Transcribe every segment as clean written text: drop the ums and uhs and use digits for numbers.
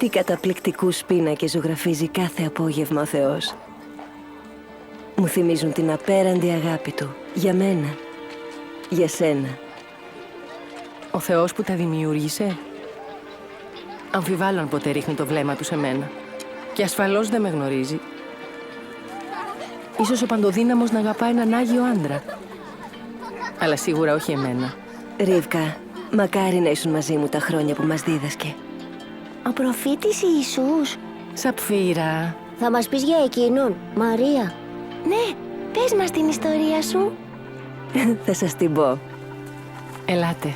Τι καταπληκτικούς πίνακες ζωγραφίζει κάθε απόγευμα ο Θεός. Μου θυμίζουν την απέραντη αγάπη Του. Για μένα. Για σένα. Ο Θεός που τα δημιούργησε. Αμφιβάλλω αν ποτέ ρίχνει το βλέμμα Του σε μένα. Και ασφαλώς δεν με γνωρίζει. Ίσως ο Παντοδύναμος να αγαπά έναν Άγιο άντρα. Αλλά σίγουρα όχι εμένα. Ρίβκα, μακάρι να ήσουν μαζί μου τα χρόνια που μας δίδασκε. Ο προφήτης Ιησούς. Σαπφίρα. Θα μας πεις για εκείνον, Μαρία? Ναι, πες μας την ιστορία σου. Θα σας την πω. Ελάτε.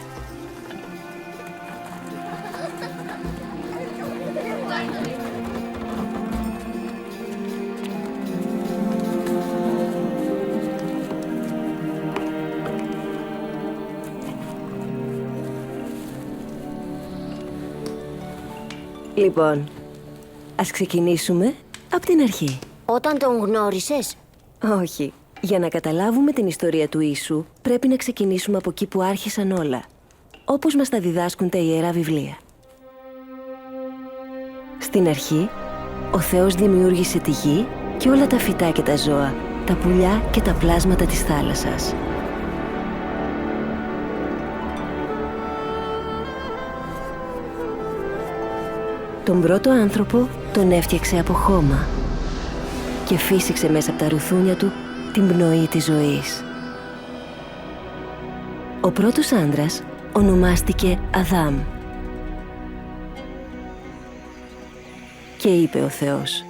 Λοιπόν, ας ξεκινήσουμε από την αρχή. Όταν τον γνώρισες? Όχι. Για να καταλάβουμε την ιστορία του Ιησού, πρέπει να ξεκινήσουμε από εκεί που άρχισαν όλα. Όπως μας τα διδάσκουν τα Ιερά Βιβλία. Στην αρχή, ο Θεός δημιούργησε τη γη και όλα τα φυτά και τα ζώα, τα πουλιά και τα πλάσματα της θάλασσας. Τον πρώτο άνθρωπο τον έφτιαξε από χώμα και φύσηξε μέσα από τα ρουθούνια του την πνοή της ζωής. Ο πρώτος άντρας ονομάστηκε Αδάμ. Και είπε ο Θεός: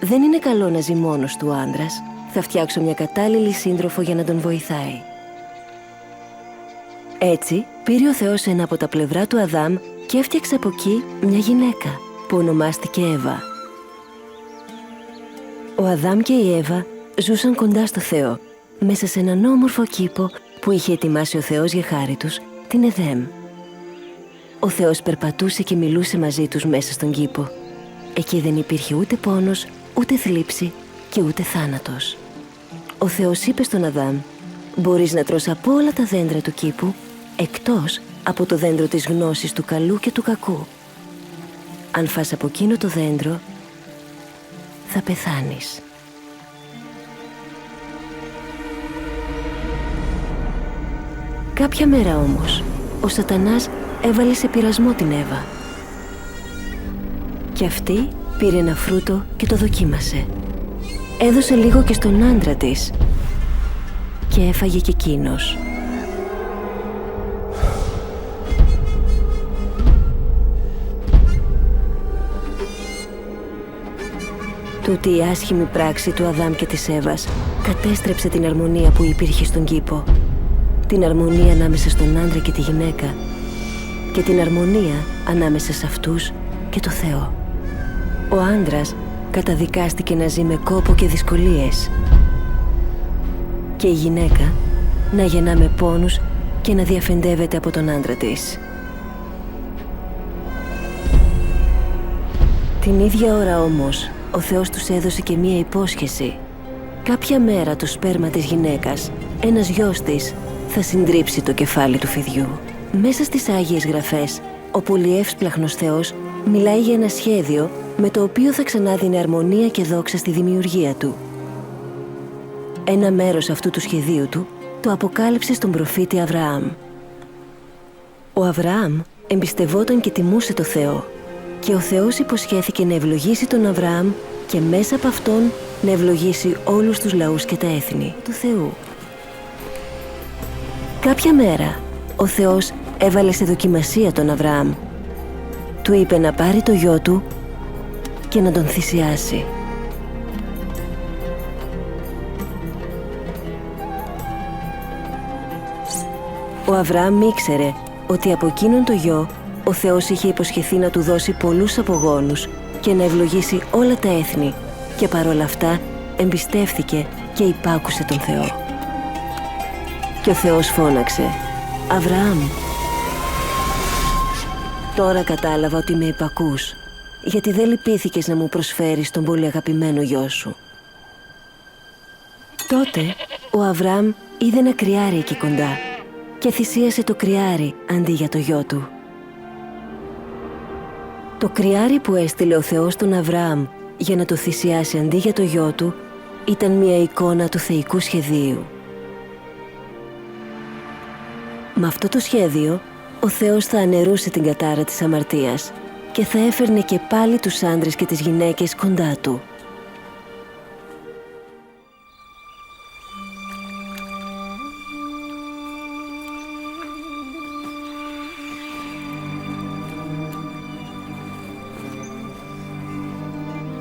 «Δεν είναι καλό να ζει μόνος του άντρας, θα φτιάξω μια κατάλληλη σύντροφο για να τον βοηθάει». Έτσι πήρε ο Θεός ένα από τα πλευρά του Αδάμ και έφτιαξε από εκεί μια γυναίκα που ονομάστηκε Εύα. Ο Αδάμ και η Εύα ζούσαν κοντά στο Θεό, μέσα σε έναν όμορφο κήπο που είχε ετοιμάσει ο Θεός για χάρη τους, την Εδέμ. Ο Θεός περπατούσε και μιλούσε μαζί τους μέσα στον κήπο. Εκεί δεν υπήρχε ούτε πόνος, ούτε θλίψη και ούτε θάνατος. Ο Θεός είπε στον Αδάμ: «Μπορείς να τρως από όλα τα δέντρα του κήπου, εκτός από το δέντρο της γνώσης του καλού και του κακού. Αν φας από εκείνο το δέντρο, θα πεθάνεις». Κάποια μέρα όμως, ο Σατανάς έβαλε σε πειρασμό την Εύα. Και αυτή πήρε ένα φρούτο και το δοκίμασε. Έδωσε λίγο και στον άντρα της και έφαγε και εκείνος. Τούτη η άσχημη πράξη του Αδάμ και της Εύας κατέστρεψε την αρμονία που υπήρχε στον κήπο. Την αρμονία ανάμεσα στον άντρα και τη γυναίκα και την αρμονία ανάμεσα σε αυτούς και το Θεό. Ο άντρας καταδικάστηκε να ζει με κόπο και δυσκολίες και η γυναίκα να γεννά με πόνους και να διαφεντεύεται από τον άντρα της. Την ίδια ώρα όμως, ο Θεός τους έδωσε και μία υπόσχεση. Κάποια μέρα το σπέρμα της γυναίκας, ένας γιος της, θα συντρίψει το κεφάλι του φιδιού. Μέσα στις Άγιες Γραφές, ο πολυεύσπλαχνος Θεός μιλάει για ένα σχέδιο με το οποίο θα ξανάδινε αρμονία και δόξα στη δημιουργία του. Ένα μέρος αυτού του σχεδίου του το αποκάλυψε στον προφήτη Αβραάμ. Ο Αβραάμ εμπιστευόταν και τιμούσε το Θεό και ο Θεός υποσχέθηκε να ευλογήσει τον Αβραάμ και μέσα από αυτόν να ευλογήσει όλους τους λαούς και τα έθνη του Θεού. Κάποια μέρα, ο Θεός έβαλε σε δοκιμασία τον Αβραάμ. Του είπε να πάρει το γιο του και να τον θυσιάσει. Ο Αβραάμ ήξερε ότι από εκείνον το γιο ο Θεός είχε υποσχεθεί να του δώσει πολλούς απογόνους και να ευλογήσει όλα τα έθνη και παρόλα αυτά εμπιστεύθηκε και υπάκουσε τον Θεό. Και ο Θεός φώναξε: «Αβραάμ, τώρα κατάλαβα ότι με υπακούς, γιατί δεν λυπήθηκες να μου προσφέρεις τον πολύ αγαπημένο γιο σου». Τότε ο Αβραάμ είδε ένα κρυάρι εκεί κοντά και θυσίασε το κρυάρι αντί για το γιο του. Το κρυάρι που έστειλε ο Θεός τον Αβραάμ για να το θυσιάσει αντί για το γιο του ήταν μια εικόνα του θεϊκού σχεδίου. Με αυτό το σχέδιο, ο Θεός θα αναιρούσε την κατάρα της αμαρτίας και θα έφερνε και πάλι τους άντρες και τις γυναίκες κοντά του.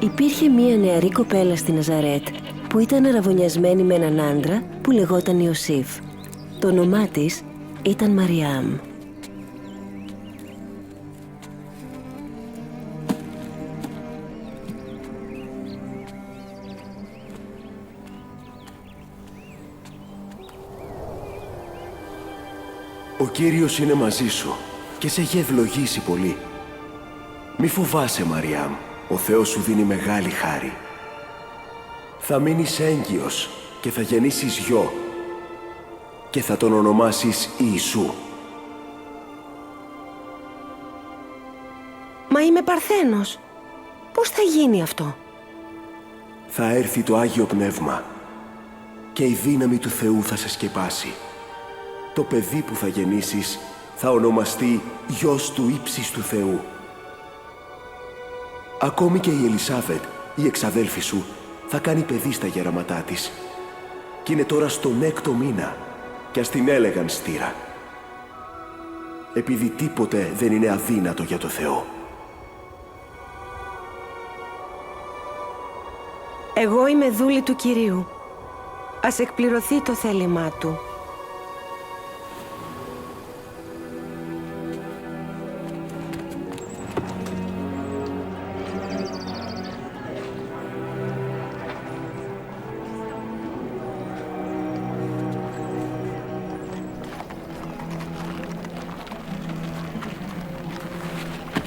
Υπήρχε μία νεαρή κοπέλα στη Ναζαρέτ που ήταν αραβωνιασμένη με έναν άντρα που λεγόταν Ιωσήφ. Το όνομά της ήταν Μαριάμ. Ο Κύριος είναι μαζί σου και σε έχει ευλογήσει πολύ. Μη φοβάσαι, Μαριάμ, ο Θεός σου δίνει μεγάλη χάρη. Θα μείνεις έγκυος και θα γεννήσεις γιο και θα τον ονομάσεις Ιησού. Μα είμαι παρθένος. Πώς θα γίνει αυτό? Θα έρθει το Άγιο Πνεύμα και η δύναμη του Θεού θα σε σκεπάσει. Το παιδί που θα γεννήσεις θα ονομαστεί Γιος του Ύψης του Θεού. Ακόμη και η Ελισάβετ, η εξαδέλφη σου, θα κάνει παιδί στα γεραματά της. Κι είναι τώρα στον 6ο μήνα κι ας την έλεγαν στήρα. Επειδή τίποτε δεν είναι αδύνατο για το Θεό. Εγώ είμαι δούλη του Κυρίου. Ας εκπληρωθεί το θέλημά του.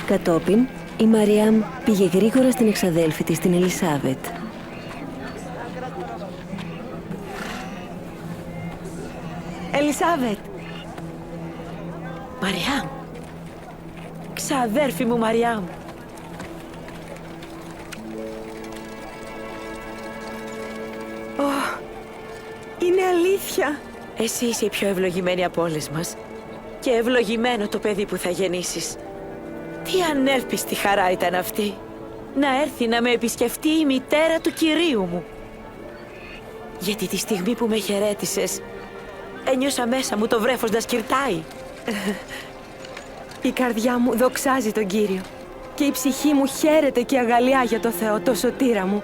Κατόπιν, η Μαριάμ πήγε γρήγορα στην εξαδέλφη της, την Ελισάβετ. Ελισάβετ! Μαριάμ! Ξαδέρφη μου Μαριάμ! Είναι αλήθεια! Εσύ είσαι η πιο ευλογημένη από όλες μας. Και ευλογημένο το παιδί που θα γεννήσεις. Τι ανέλπιστη χαρά ήταν αυτή! Να έρθει να με επισκεφτεί η μητέρα του Κυρίου μου. Γιατί τη στιγμή που με χαιρέτησες, ένιωσα μέσα μου το βρέφος να σκυρτάει. Η καρδιά μου δοξάζει τον Κύριο και η ψυχή μου χαίρεται και αγαλιά για το Θεό, το σωτήρα μου,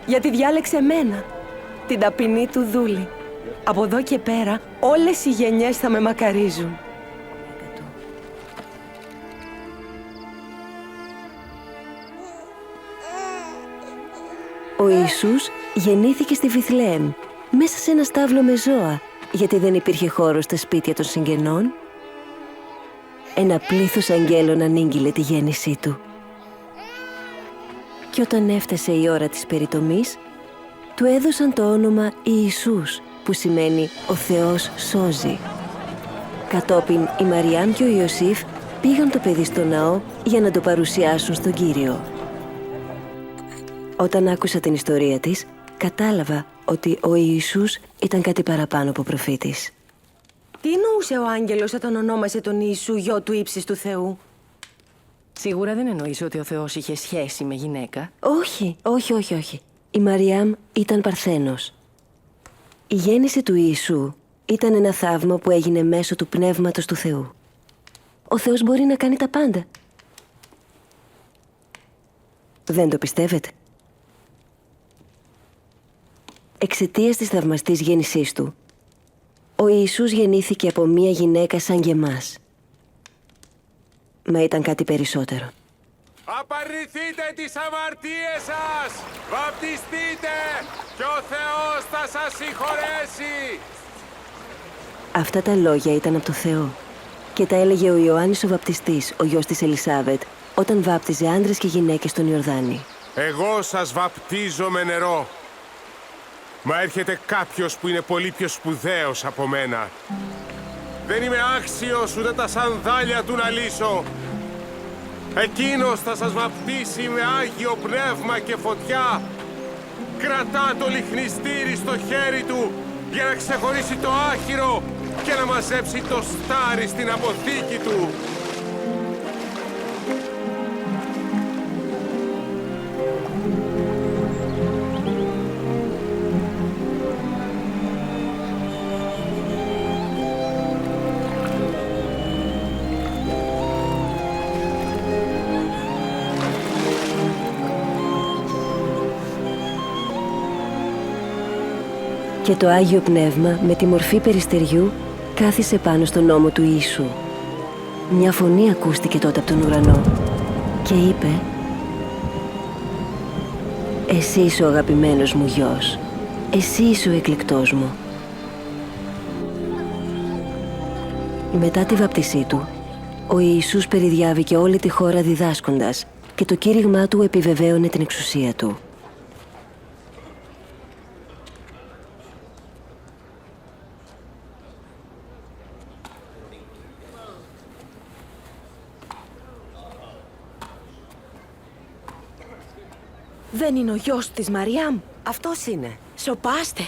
γιατί διάλεξε μένα, την ταπεινή του δούλη. Από εδώ και πέρα όλες οι γενιές θα με μακαρίζουν. Ο Ιησούς γεννήθηκε στη Βιθλεέμ, μέσα σε ένα στάβλο με ζώα, γιατί δεν υπήρχε χώρο στα σπίτια των συγγενών. Ένα πλήθος αγγέλων ανήγγειλε τη γέννησή του. Και όταν έφτασε η ώρα της περιτομής, του έδωσαν το όνομα Ιησούς, που σημαίνει «Ο Θεός σώζει». Κατόπιν η Μαριάμ και ο Ιωσήφ πήγαν το παιδί στο ναό για να το παρουσιάσουν στον Κύριο. Όταν άκουσα την ιστορία της, κατάλαβα ότι ο Ιησούς ήταν κάτι παραπάνω από προφήτης. Τι εννοούσε ο άγγελος όταν ονόμασε τον Ιησού γιο του ύψης του Θεού? Σίγουρα δεν εννοείς ότι ο Θεός είχε σχέση με γυναίκα. Όχι. Η Μαριάμ ήταν παρθένος. Η γέννηση του Ιησού ήταν ένα θαύμα που έγινε μέσω του Πνεύματος του Θεού. Ο Θεός μπορεί να κάνει τα πάντα. Δεν το πιστεύετε? Εξαιτίας της θαυμαστής γέννησής του, ο Ιησούς γεννήθηκε από μία γυναίκα σαν και εμάς. Μα ήταν κάτι περισσότερο. Απαρνηθείτε τις αμαρτίες σας! Βαπτιστείτε και ο Θεός θα σας συγχωρέσει! Αυτά τα λόγια ήταν από το Θεό και τα έλεγε ο Ιωάννης ο Βαπτιστής, ο γιος της Ελισάβετ, όταν βάπτιζε άντρες και γυναίκες στον Ιορδάνη. Εγώ σας βαπτίζω με νερό. Μα έρχεται κάποιος που είναι πολύ πιο σπουδαίος από μένα. Δεν είμαι άξιος ούτε τα σανδάλια του να λύσω. Εκείνος θα σας βαπτίσει με Άγιο Πνεύμα και φωτιά. Κρατά το λιχνιστήρι στο χέρι του για να ξεχωρίσει το άχυρο και να μαζέψει το στάρι στην αποθήκη του. Και το Άγιο Πνεύμα με τη μορφή περιστεριού κάθισε πάνω στον ώμο του Ιησού. Μια φωνή ακούστηκε τότε από τον ουρανό και είπε «Εσύ είσαι ο αγαπημένος μου γιος, εσύ είσαι ο εκλεκτός μου». Μετά τη βαπτισή του, ο Ιησούς περιδιάβηκε όλη τη χώρα διδάσκοντας και το κήρυγμά του επιβεβαίωνε την εξουσία του. Δεν είναι ο γιος της Μαριάμ? Αυτός είναι. Σοπάστε.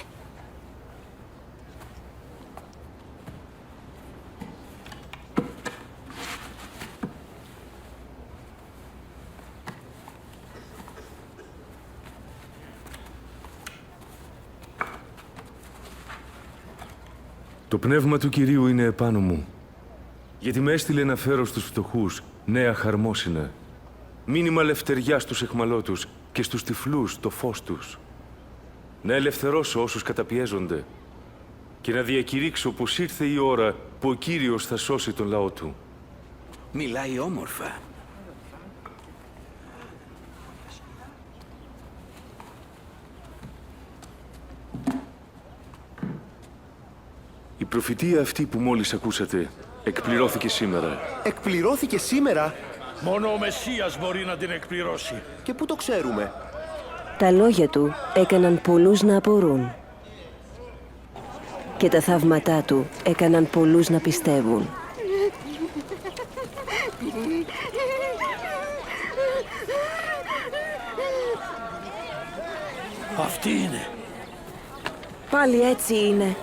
Το πνεύμα του Κυρίου είναι επάνω μου, γιατί με έστειλε να φέρω στους φτωχούς νέα χαρμόσυνα, μήνυμα ελευθεριάς στους αιχμαλώτους και στους τυφλούς το φως τους, να ελευθερώσω όσους καταπιέζονται και να διακηρύξω πως ήρθε η ώρα που ο Κύριος θα σώσει τον λαό του. Μιλάει όμορφα. Η προφητεία αυτή που μόλις ακούσατε εκπληρώθηκε σήμερα. Εκπληρώθηκε σήμερα. Μόνο ο Μεσσίας μπορεί να την εκπληρώσει. Και πού το ξέρουμε? Τα λόγια του έκαναν πολλούς να απορούν και τα θαύματά του έκαναν πολλούς να πιστεύουν. Αυτή είναι. Πάλι έτσι είναι.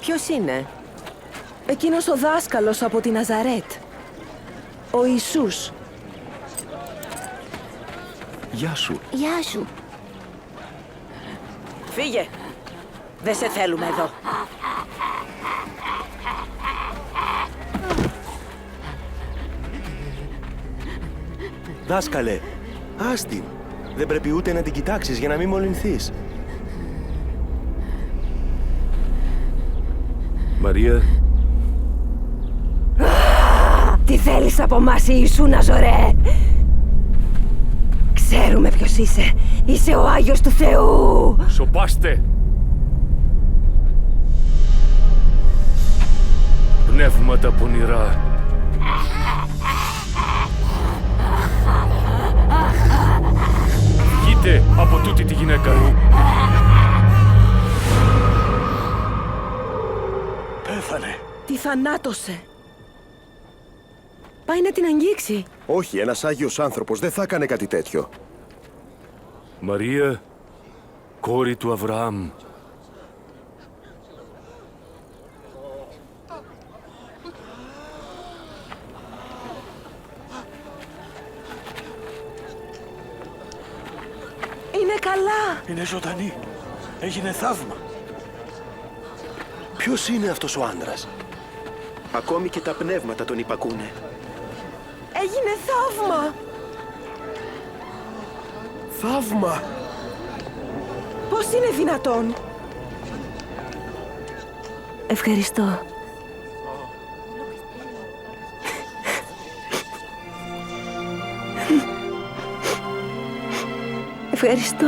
Ποιος είναι? Εκείνος ο δάσκαλος από τη Ναζαρέτ. Ο Ιησούς. Γεια σου. Γεια σου. Φύγε. Δεν σε θέλουμε εδώ. Δάσκαλε, άστην. Δεν πρέπει ούτε να την κοιτάξεις για να μην μολυνθείς. Μαρία, Τι θέλεις από μας, Ιησού Ναζωρέ? Ξέρουμε ποιος είσαι. Είσαι ο Άγιος του Θεού. σωπάστε! Πνεύματα πονηρά. Βγείτε από τούτη τη γυναίκα. Πέθανε. Τη θανάτωσε. Πάει να την αγγίξει. Όχι, ένας Άγιος άνθρωπος δεν θα έκανε κάτι τέτοιο. Μαρία, κόρη του Αβραάμ. Είναι καλά. Είναι ζωντανή. Έγινε θαύμα. Ποιος είναι αυτός ο άντρας? Ακόμη και τα πνεύματα τον υπακούνε. Έγινε θαύμα. Θαύμα! Πώς είναι δυνατόν? Ευχαριστώ. Ευχαριστώ.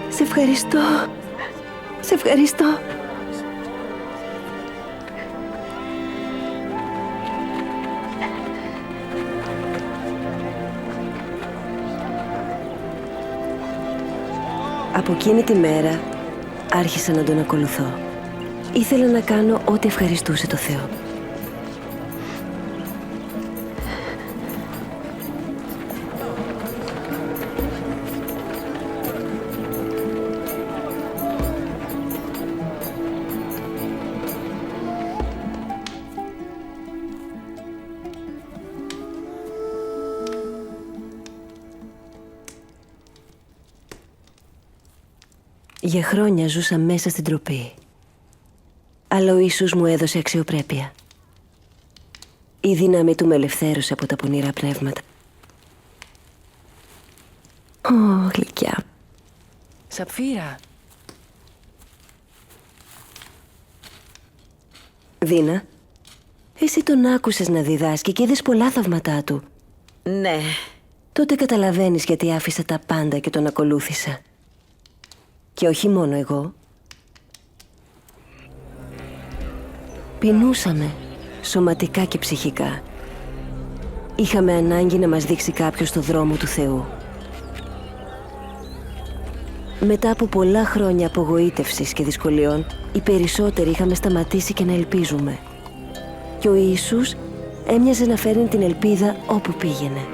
Σε ευχαριστώ. Σε ευχαριστώ. Από εκείνη τη μέρα άρχισα να τον ακολουθώ. Ήθελα να κάνω ό,τι ευχαριστούσε το Θεό. Για χρόνια ζούσα μέσα στην ντροπή. Αλλά ο Ιησούς μου έδωσε αξιοπρέπεια. Η δύναμη του με ελευθέρωσε από τα πονηρά πνεύματα. Ω, γλυκιά. Σαπφύρα. Δίνα, εσύ τον άκουσες να διδάσκει και είδες πολλά θαυματά του. Ναι. Τότε καταλαβαίνεις γιατί άφησα τα πάντα και τον ακολούθησα. Και όχι μόνο εγώ. Πεινούσαμε, σωματικά και ψυχικά. Είχαμε ανάγκη να μας δείξει κάποιος το δρόμο του Θεού. Μετά από πολλά χρόνια απογοήτευσης και δυσκολιών, οι περισσότεροι είχαμε σταματήσει και να ελπίζουμε. Και ο Ιησούς έμοιαζε να φέρνει την ελπίδα όπου πήγαινε.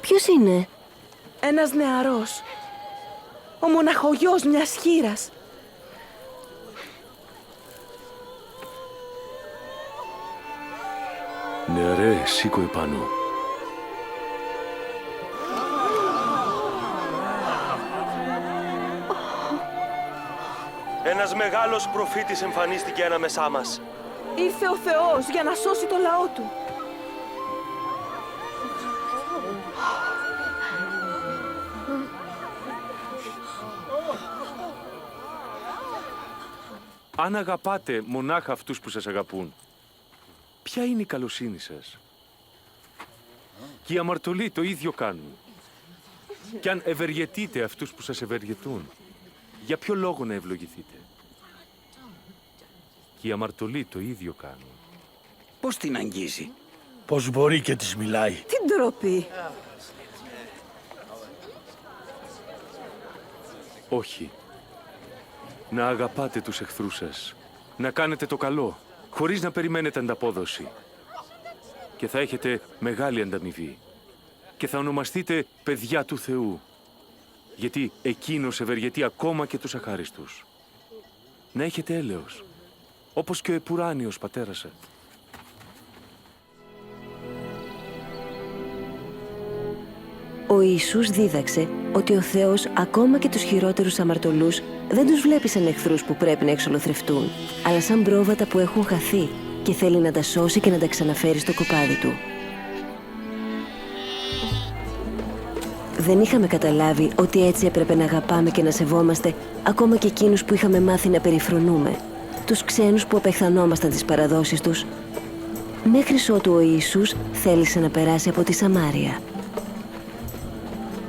Ποιος είναι? Ένας νεαρός. Ο μοναχογιός μιας χήρας. Νεαρέ, σήκω επάνω. Ένας μεγάλος προφήτης εμφανίστηκε ανάμεσά μας. Ήρθε ο Θεός για να σώσει το λαό του. Αν αγαπάτε μονάχα αυτούς που σας αγαπούν, ποια είναι η καλοσύνη σας? Και οι αμαρτωλοί το ίδιο κάνουν. Και αν ευεργετείτε αυτούς που σας ευεργετούν, για ποιο λόγο να ευλογηθείτε? Και οι αμαρτωλοί το ίδιο κάνουν. Πώς την αγγίζει? Πώς μπορεί και της μιλάει? Τι ντροπή. Όχι. Να αγαπάτε τους εχθρούς σας. Να κάνετε το καλό, χωρίς να περιμένετε ανταπόδοση. Και θα έχετε μεγάλη ανταμοιβή. Και θα ονομαστείτε παιδιά του Θεού. Γιατί εκείνος ευεργετεί ακόμα και τους αχάριστους. Να έχετε έλεος, όπως και ο επουράνιος πατέρας σας. Ο Ιησούς δίδαξε ότι ο Θεός ακόμα και τους χειρότερους αμαρτωλούς δεν τους βλέπει σαν εχθρούς που πρέπει να εξολοθρευτούν, αλλά σαν πρόβατα που έχουν χαθεί και θέλει να τα σώσει και να τα ξαναφέρει στο κοπάδι του. Δεν είχαμε καταλάβει ότι έτσι έπρεπε να αγαπάμε και να σεβόμαστε ακόμα και εκείνους που είχαμε μάθει να περιφρονούμε, τους ξένους που απεχθανόμασταν τις παραδόσεις τους, μέχρι ότου ο Ιησούς θέλησε να περάσει από τη Σαμάρια.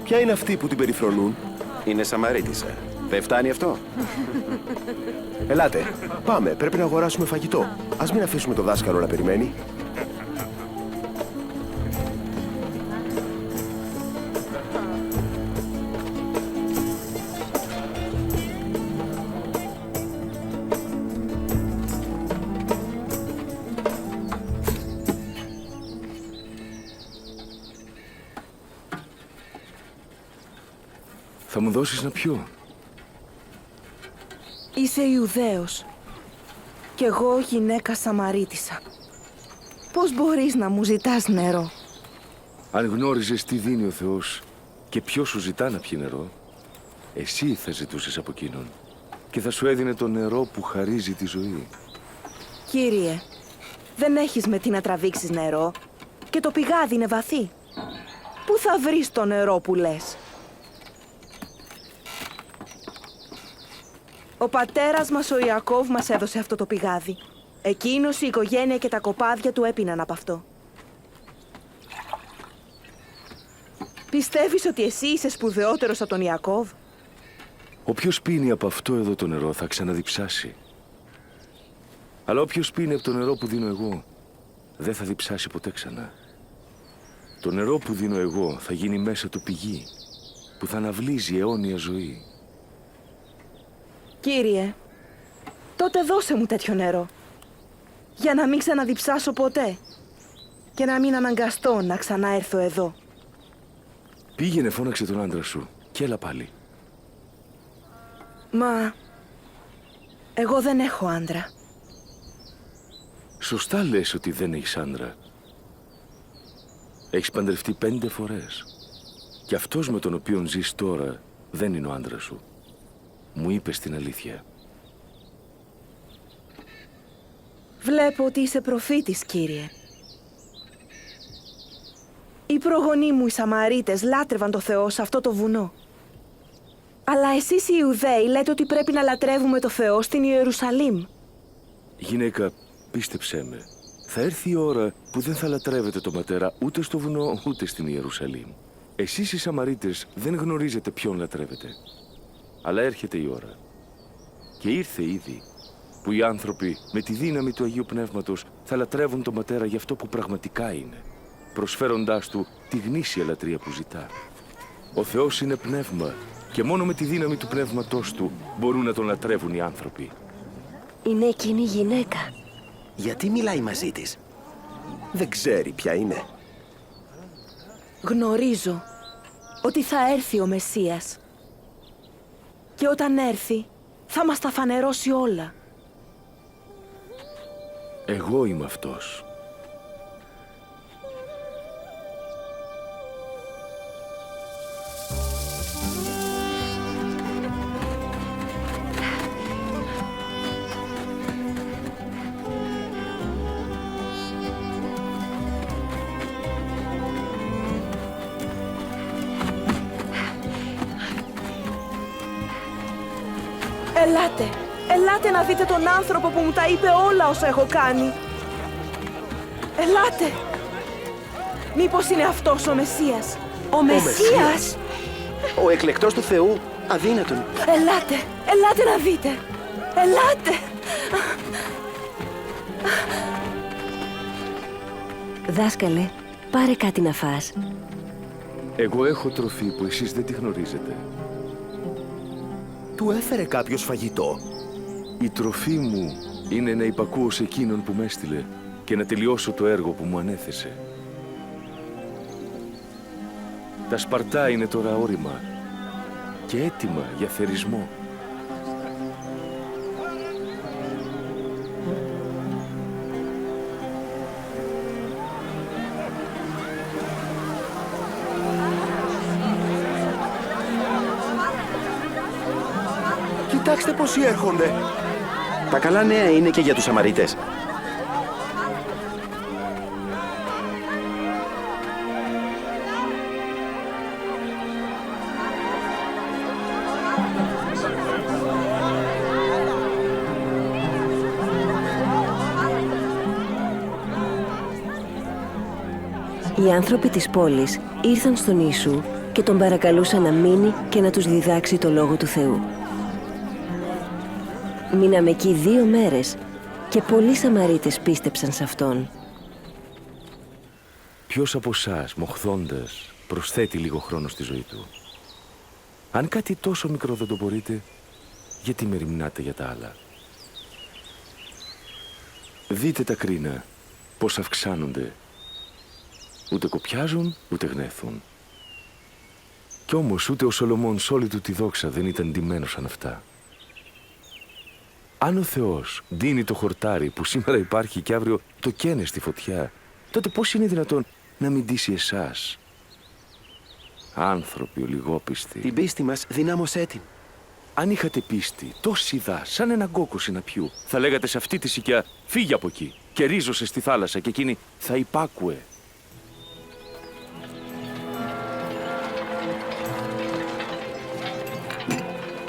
Ποια είναι αυτοί που την περιφρονούν? Είναι Σαμαρίτισσα. Δεν φτάνει αυτό? Ελάτε, πάμε, πρέπει να αγοράσουμε φαγητό. Ας μην αφήσουμε το δάσκαλο να περιμένει. Θα μου δώσεις να πιω? Είσαι Ιουδαίος. Κι εγώ γυναίκα Σαμαρίτισσα. Πώς μπορείς να μου ζητάς νερό? Αν γνώριζες τι δίνει ο Θεός και ποιος σου ζητά να πιει νερό, εσύ θα ζητούσες από εκείνον και θα σου έδινε το νερό που χαρίζει τη ζωή. Κύριε, δεν έχεις με τι να τραβήξεις νερό και το πηγάδι είναι βαθύ. Πού θα βρεις το νερό που λες? Ο πατέρας μας ο Ιακώβ μας έδωσε αυτό το πηγάδι Εκείνος, η οικογένεια και τα κοπάδια του έπιναν από αυτό. Πιστεύεις ότι εσύ είσαι σπουδαιότερος από τον Ιακώβ? Όποιος πίνει από αυτό εδώ το νερό θα ξαναδιψάσει. Αλλά όποιος πίνει από το νερό που δίνω εγώ, δεν θα διψάσει ποτέ ξανά. Το νερό που δίνω εγώ θα γίνει μέσα του πηγή, που θα αναβλύζει αιώνια ζωή. Κύριε, τότε δώσε μου τέτοιο νερό, για να μην ξαναδιψάσω ποτέ και να μην αναγκαστώ να ξαναέρθω εδώ. Πήγαινε, φώναξε τον άντρα σου και έλα πάλι. Μα εγώ δεν έχω άντρα. Σωστά λες ότι δεν έχεις άντρα. Έχεις παντρευτεί 5 φορές. Και αυτός με τον οποίον ζεις τώρα δεν είναι ο άντρας σου. Μου είπες την αλήθεια. Βλέπω ότι είσαι προφήτης, κύριε. Οι προγονείς μου οι Σαμαρίτες λάτρευαν το Θεό σε αυτό το βουνό. Αλλά εσείς οι Ιουδαίοι λέτε ότι πρέπει να λατρεύουμε το Θεό στην Ιερουσαλήμ. Γυναίκα, πίστεψέ με. Θα έρθει η ώρα που δεν θα λατρεύετε το Πατέρα ούτε στο βουνό ούτε στην Ιερουσαλήμ. Εσείς οι Σαμαρίτες δεν γνωρίζετε ποιον λατρεύετε. Αλλά έρχεται η ώρα. Και ήρθε ήδη που οι άνθρωποι με τη δύναμη του Αγίου Πνεύματος θα λατρεύουν τον Πατέρα για αυτό που πραγματικά είναι, προσφέροντάς του τη γνήσια λατρεία που ζητά. Ο Θεός είναι πνεύμα και μόνο με τη δύναμη του πνεύματός του μπορούν να τον λατρεύουν οι άνθρωποι. Είναι εκείνη η γυναίκα. Γιατί μιλάει μαζί της? Δεν ξέρει ποια είναι. Γνωρίζω ότι θα έρθει ο Μεσσίας. Και όταν έρθει, θα μας τα φανερώσει όλα. Εγώ είμαι αυτός. Ελάτε, ελάτε να δείτε τον άνθρωπο που μου τα είπε όλα όσα έχω κάνει. Ελάτε. Μήπως είναι αυτός ο Μεσσίας? Ο Μεσσίας! Ο εκλεκτός του Θεού, αδύνατον. Ελάτε, ελάτε να δείτε. Ελάτε. Δάσκαλε, πάρε κάτι να φας. Εγώ έχω τροφή που εσείς δεν τη γνωρίζετε. Του έφερε κάποιος φαγητό? Η τροφή μου είναι να υπακούω σε εκείνον που με έστειλε και να τελειώσω το έργο που μου ανέθεσε. Τα Σπαρτά είναι τώρα όρημα και έτοιμα για θερισμό. Κοιτάξτε πόσοι έρχονται. Τα καλά νέα είναι και για τους Σαμαρίτες. Οι άνθρωποι της πόλης ήρθαν στον Ιησού και τον παρακαλούσαν να μείνει και να τους διδάξει το Λόγο του Θεού. Μείναμε εκεί 2 μέρες και πολλοί Σαμαρίτες πίστεψαν σε Αυτόν. Ποιος από εσάς, μοχθώντας, προσθέτει λίγο χρόνο στη ζωή του? Αν κάτι τόσο μικρό δεν το μπορείτε, γιατί μεριμνάτε για τα άλλα? Δείτε τα κρίνα, πώς αυξάνονται. Ούτε κοπιάζουν, ούτε γνέθουν. Κι όμως ούτε ο Σολομών σ' όλη του τη δόξα δεν ήταν ντυμένος σαν αυτά. Αν ο Θεός δίνει το χορτάρι που σήμερα υπάρχει και αύριο το καίνε στη φωτιά, τότε πώς είναι δυνατόν να μην ντύσει εσάς? Άνθρωποι ολιγόπιστοι. Την πίστη μας δυνάμωσέ την. Αν είχατε πίστη, τόση δά, σαν ένα γκόκο συναπιού, θα λέγατε σε αυτή τη σικιά, φύγε από εκεί και ρίζωσε στη θάλασσα και εκείνη θα υπάκουε.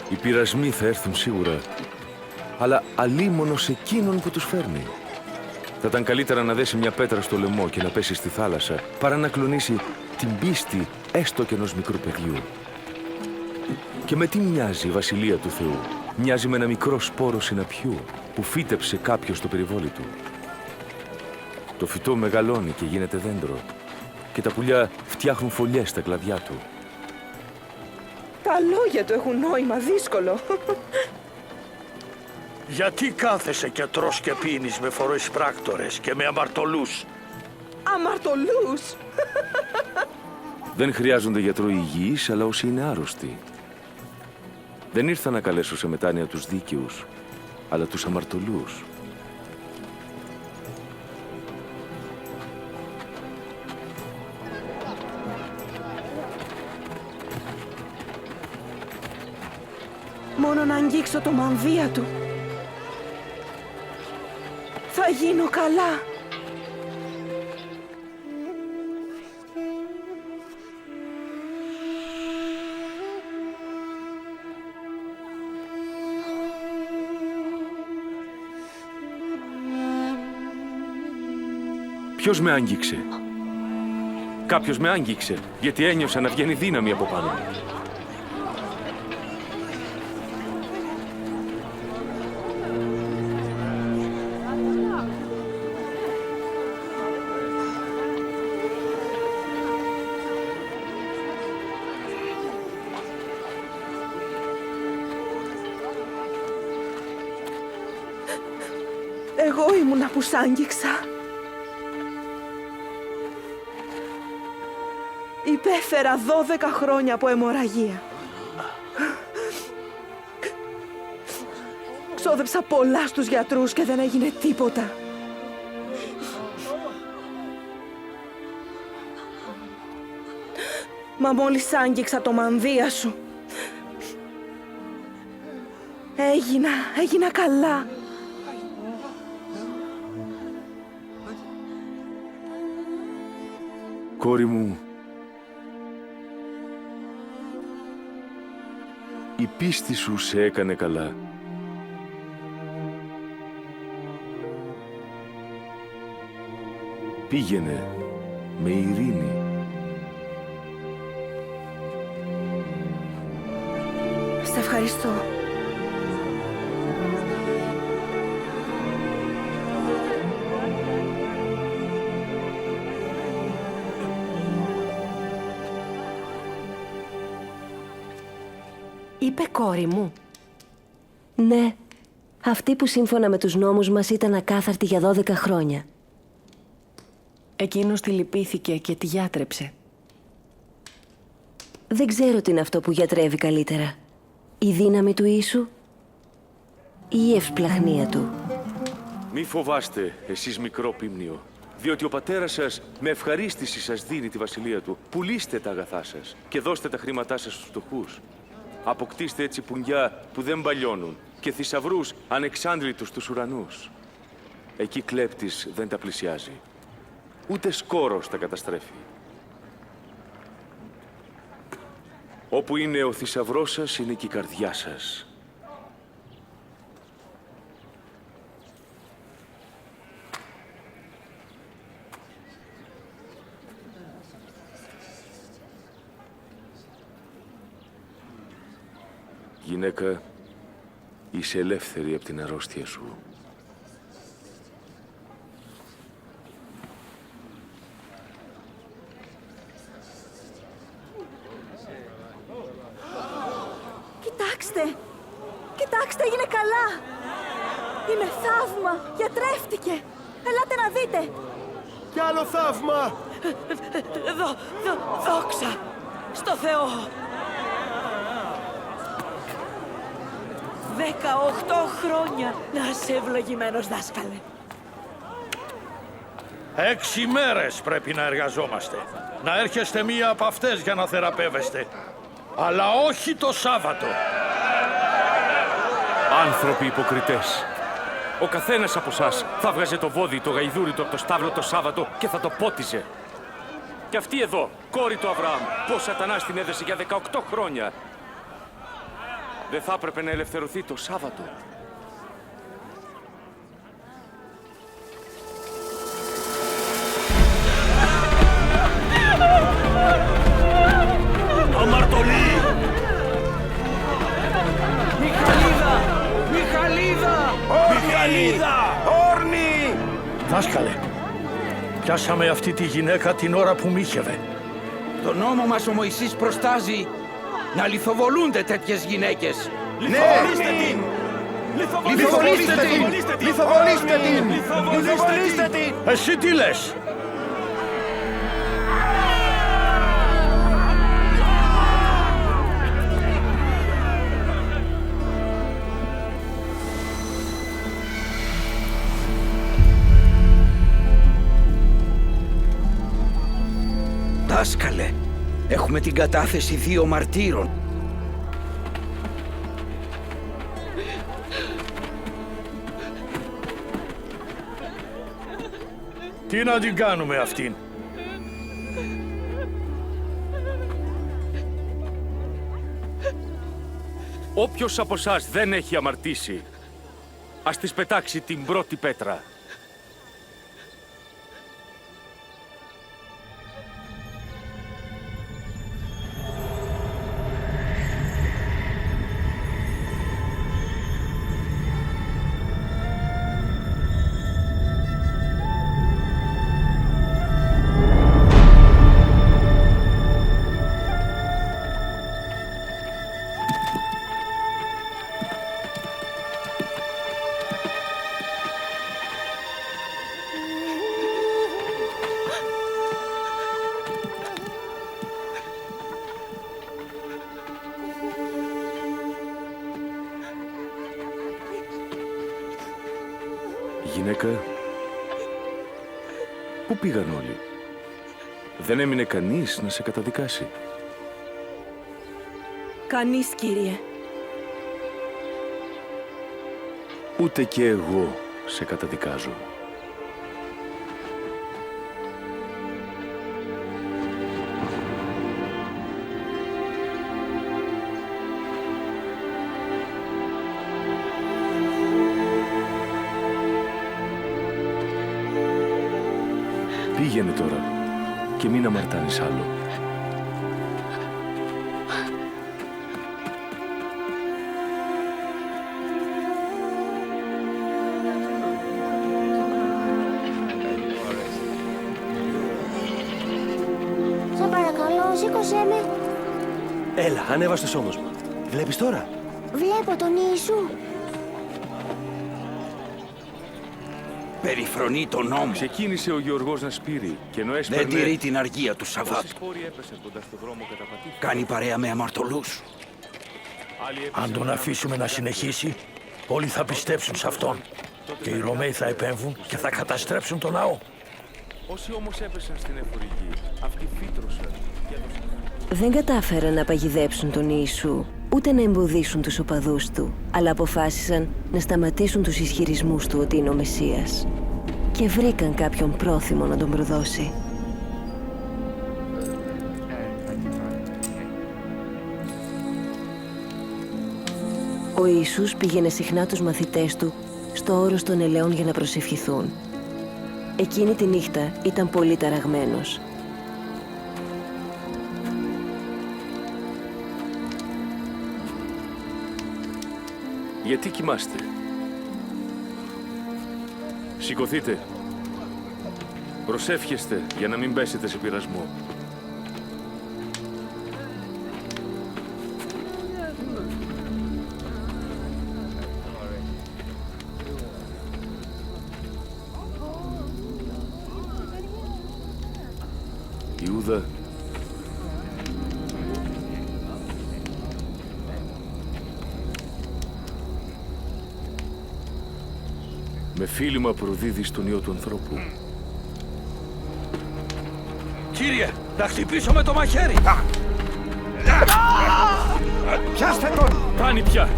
Οι πειρασμοί θα έρθουν σίγουρα, αλλά αλίμονο σε εκείνον που τους φέρνει. Θα ήταν καλύτερα να δέσει μια πέτρα στο λαιμό και να πέσει στη θάλασσα, παρά να κλονίσει την πίστη έστω και ενός μικρού παιδιού. Και με τι μοιάζει η Βασιλεία του Θεού? Μοιάζει με ένα μικρό σπόρο συναπιού που φύτεψε κάποιος στο περιβόλι του. Το φυτό μεγαλώνει και γίνεται δέντρο και τα πουλιά φτιάχνουν φωλιές στα κλαδιά του. Τα λόγια του έχουν νόημα δύσκολο. Γιατί κάθεσαι και τρως και πίνεις με φοροεισπράκτορες και με αμαρτωλούς? Αμαρτωλούς! Δεν χρειάζονται γιατρό υγιείς, αλλά όσοι είναι άρρωστοι. Δεν ήρθα να καλέσω σε μετάνοια τους δίκαιους, αλλά τους αμαρτωλούς. Μόνο να αγγίξω το μανδύα του. Θα γίνω καλά. Ποιος με άγγιξε? Κάποιος με άγγιξε, γιατί ένιωσα να βγαίνει δύναμη από πάνω μου. Εγώ ήμουνα που σ' άγγιξα. Υπέφερα 12 χρόνια από αιμορραγία. Ξόδεψα πολλά στους γιατρούς και δεν έγινε τίποτα. Μα μόλις άγγιξα το μανδύα σου, έγινα καλά. Κόρη μου, η πίστη σου σε έκανε καλά. Πήγαινε με ειρήνη. Σε ευχαριστώ. Είπε κόρη μου. Ναι, αυτή που σύμφωνα με τους νόμους μας ήταν ακάθαρτη για 12 χρόνια. Εκείνος τη λυπήθηκε και τη γιάτρεψε. Δεν ξέρω τι είναι αυτό που γιατρεύει καλύτερα. Η δύναμη του Ιησού ή η ευσπλαχνία του. Μη φοβάστε, εσείς μικρό πίμνιο, διότι ο πατέρας σας με ευχαρίστηση σας δίνει τη βασιλεία του. Πουλήστε τα αγαθά σας και δώστε τα χρήματά σας στους φτωχούς. Αποκτήστε έτσι πουντιά που δεν παλιώνουν και θησαυρούς ανεξάντλητους στους ουρανούς. Εκεί κλέπτης δεν τα πλησιάζει, ούτε σκόρος τα καταστρέφει. Όπου είναι ο θησαυρός σας, είναι και η καρδιά σας. Γυναίκα, είσαι ελεύθερη από την αρρώστια σου. Κοιτάξτε, έγινε καλά. Είναι θαύμα, γιατρεύτηκε. Ελάτε να δείτε. Κι άλλο θαύμα! Δόξα στο Θεό! 18 χρόνια να είσαι ευλογημένος, δάσκαλε. 6 μέρες πρέπει να εργαζόμαστε. Να έρχεστε μία από αυτές για να θεραπεύεστε. Αλλά όχι το Σάββατο. Άνθρωποι υποκριτές. Ο καθένας από εσάς θα βγάζε το βόδι, το γαϊδούρι του από το στάβλο το Σάββατο και θα το πότιζε. Και αυτή εδώ, κόρη του Αβραάμ, πως Σατανάς την έδεσε για 18 χρόνια. Δεν θα έπρεπε να ελευθερωθεί το Σάββατο? Αμαρτωλή! Μιχαλίδα! Μιχαλίδα! Μιχαλίδα! Όρνη! Δάσκαλε, πιάσαμε αυτή τη γυναίκα την ώρα που μύχευε. Το νόμο μας ο Μωυσής προστάζει να λιθοβολούνται τέτοιες γυναίκες. Λιθοβολήστε την! Λιθοβολήστε την! Λιθοβολήστε την! Λιθοβολήστε την! Εσύ τι λες? Δάσκαλε, έχουμε την κατάθεση 2 μαρτύρων. Τι να την κάνουμε αυτήν? Όποιος από εσάς δεν έχει αμαρτήσει, ας της πετάξει την πρώτη πέτρα. Γυναίκα, πού πήγαν όλοι? Δεν έμεινε κανείς να σε καταδικάσει? Κανείς, Κύριε. Ούτε και εγώ σε καταδικάζω. Πήγαινε τώρα και μην αμαρτάνεις άλλο. Σε παρακαλώ, σήκωσέ με. Έλα, ανέβα στους ώμους μου. Βλέπεις τώρα? Βλέπω τον Ιησού. Περιφρονεί τον νόμο. Ξεκίνησε ο Γεωργός να σπείρει και ενώ έσπερνε... Δεν τηρεί την αργία του Σαββάτου. Όσοι σπόροι έπεσαν κοντά στο δρόμο καταπατήθηκαν. Κάνει παρέα με αμαρτωλούς. Αν τον αφήσουμε να συνεχίσει, όλοι θα πιστέψουν σε αυτόν. Και οι Ρωμαίοι θα επέμβουν και θα καταστρέψουν τον ναό. Όσοι όμως έπεσαν στην εφορική, αυτοί φύτρωσαν και έδωσαν... Δεν κατάφεραν να παγιδέψουν τον Ιησού, ούτε να εμποδίσουν τους οπαδούς του, αλλά αποφάσισαν να σταματήσουν τους ισχυρισμούς του ότι είναι ο Μεσσίας. Και βρήκαν κάποιον πρόθυμο να τον προδώσει. Ο Ιησούς πήγαινε συχνά τους μαθητές του στο όρος των ελαιών για να προσευχηθούν. Εκείνη τη νύχτα ήταν πολύ ταραγμένος. Γιατί κοιμάστε? Σηκωθείτε. Προσεύχεστε για να μην πέσετε σε πειρασμό. Ιούδα, με φίλημα προδίδεις τον Υιό του ανθρώπου. Κύριε, να χτυπήσω με το μαχαίρι! Πιάστε τον! Φτάνει πια!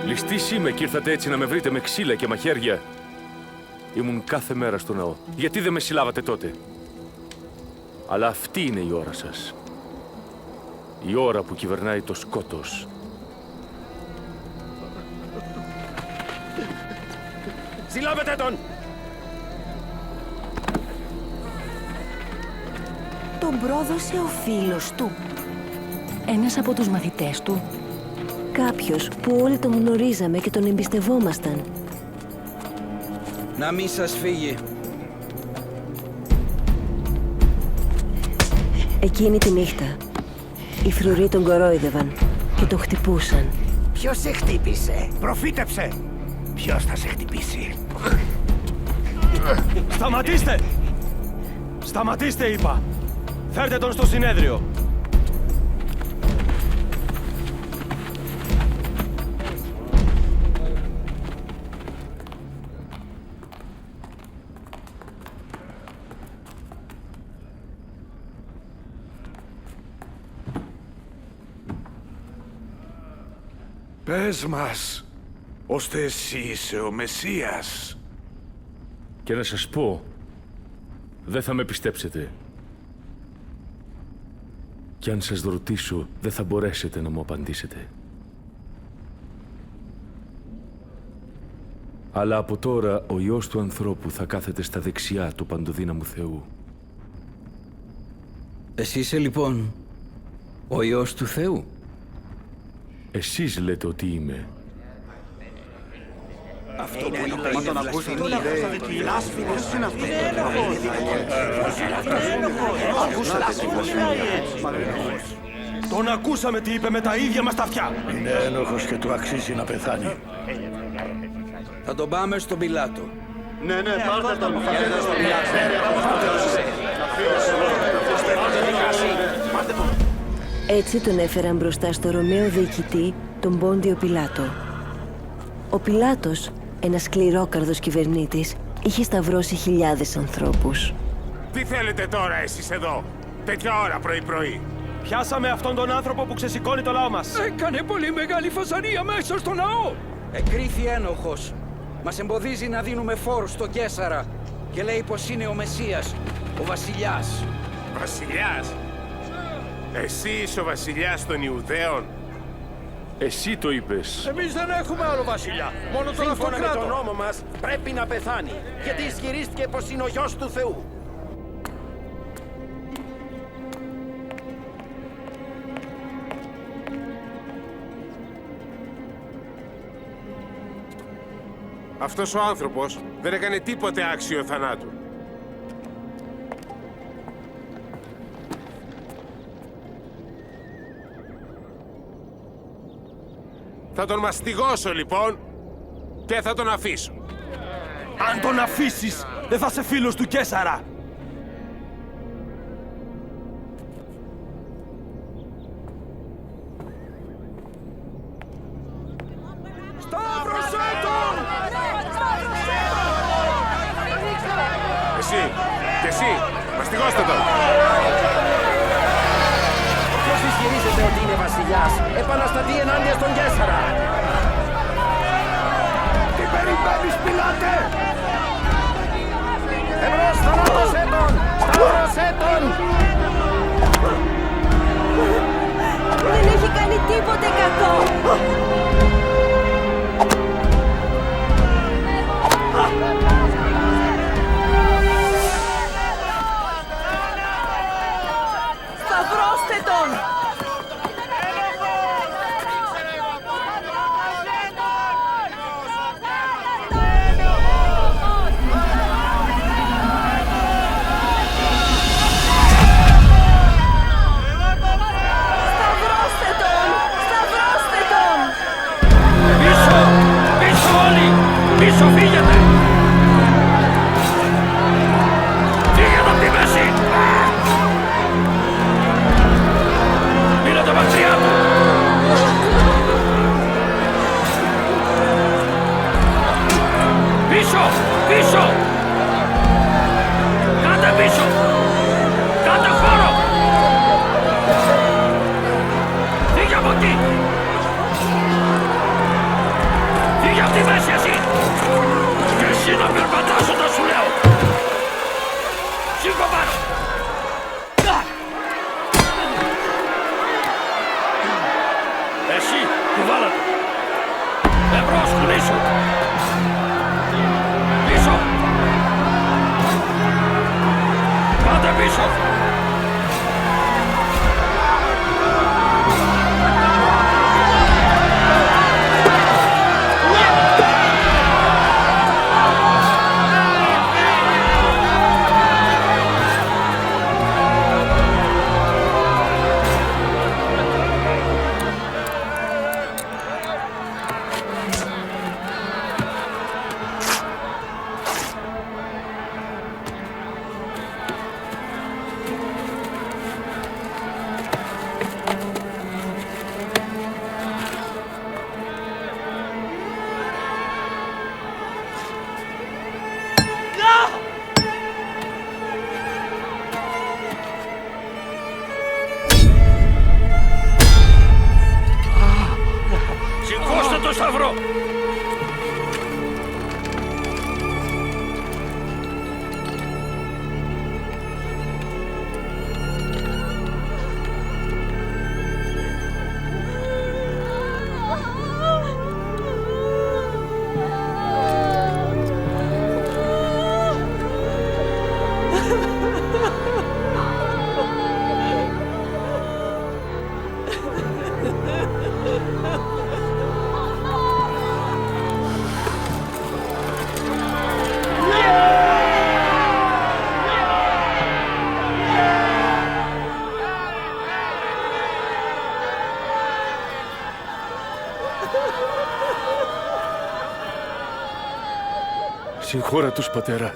Ληστής είμαι και ήρθατε έτσι να με βρείτε με ξύλα και μαχαίρια. Ήμουν κάθε μέρα στο ναό. Γιατί δεν με συλλάβατε τότε? Αλλά αυτή είναι η ώρα σας. Η ώρα που κυβερνάει το σκότος. Συλλάβετε τον! Τον πρόδωσε ο φίλος του. Ένας από τους μαθητές του. Κάποιος που όλοι τον γνωρίζαμε και τον εμπιστευόμασταν. Να μη σας φύγει. Εκείνη τη νύχτα, οι φρουροί τον κορόιδευαν και τον χτυπούσαν. Ποιος σε χτύπησε? Προφήτεψε! Ποιος θα σε χτυπήσει? Σταματήστε! Σταματήστε, είπα! Φέρτε τον στο συνέδριο! Πες μας, ώστε εσύ είσαι ο Μεσσίας. Και να σας πω, δεν θα με πιστέψετε. Κι αν σας ρωτήσω, δεν θα μπορέσετε να μου απαντήσετε. Αλλά από τώρα ο Υιός του ανθρώπου θα κάθεται στα δεξιά του παντοδύναμου Θεού. Εσύ είσαι λοιπόν ο Υιός του Θεού. Εσείς λέτε ότι είμαι. Αυτό που είπε, μα τον ακούσατε, τι λέει. Λάσφινος είναι αυτό. Ακούσατε τι Τον ακούσαμε τι είπε με τα ίδια μας τα αυτιά. Είναι ένοχος και του αξίζει να πεθάνει. Θα τον πάμε στον Πιλάτο. Ναι, πάρτε τον. Έτσι τον έφεραν μπροστά στο Ρωμαίο διοικητή, τον Πόντιο Πιλάτο. Ο Πιλάτος, ένας σκληρόκαρδος κυβερνήτης, είχε σταυρώσει χιλιάδες ανθρώπους. Τι θέλετε τώρα εσείς εδώ, τέτοια ώρα πρωί-πρωί? Πιάσαμε αυτόν τον άνθρωπο που ξεσηκώνει το λαό μας. Έκανε πολύ μεγάλη φασαρία μέσα στο ναό. Εκρίθη ένοχος. Μας εμποδίζει να δίνουμε φόρους στον Καίσαρα και λέει πως είναι ο Μεσσίας, ο βασιλιάς. Βασιλιάς? Εσύ είσαι ο βασιλιάς των Ιουδαίων? Εσύ το είπες. Εμείς δεν έχουμε άλλο βασιλιά. Μόνο τον Σύμφωνα με αυτοκράτο. τον νόμο μας, πρέπει να πεθάνει. Γιατί ισχυρίστηκε πως είναι ο γιος του Θεού. Αυτός ο άνθρωπος δεν έκανε τίποτε άξιο θανάτου. Θα τον μαστιγώσω λοιπόν και θα τον αφήσω. Αν τον αφήσεις, δεν θα είσαι φίλος του Καίσαρα. Σταύρωσέ τον! Εσύ και εσύ, μαστιγώστε τον. Ποιος ισχυρίζεται ότι είναι βασιλιάς, επαναστατεί ενάντια στον Καίσαρα. Τι περιμένεις, Πιλάτε! Εμπρός, θανάτωσέ τον! Σταύρωσέ τον! Δεν έχει κάνει τίποτε κακό! Σταυρώστε τον! Σταυρώστε τον! Σταυρώστε τον! Πίσω! Πίσω όλοι! Πίσω φύγετε! Φύγετε από τη μέση! Μείνετε μακριά του! Πίσω! Πίσω! Κάντε πίσω! Κάντε χώρο! Φύγε από εκεί! Φύγε από τη μέση εσύ! Και εσύ να περπατάς όταν σου λέω! Σήκω πάνω! πίσω. Πίσω. Πάτε πίσω. Σηκώστε το σταυρό! Συγχώρα τους, πατέρα.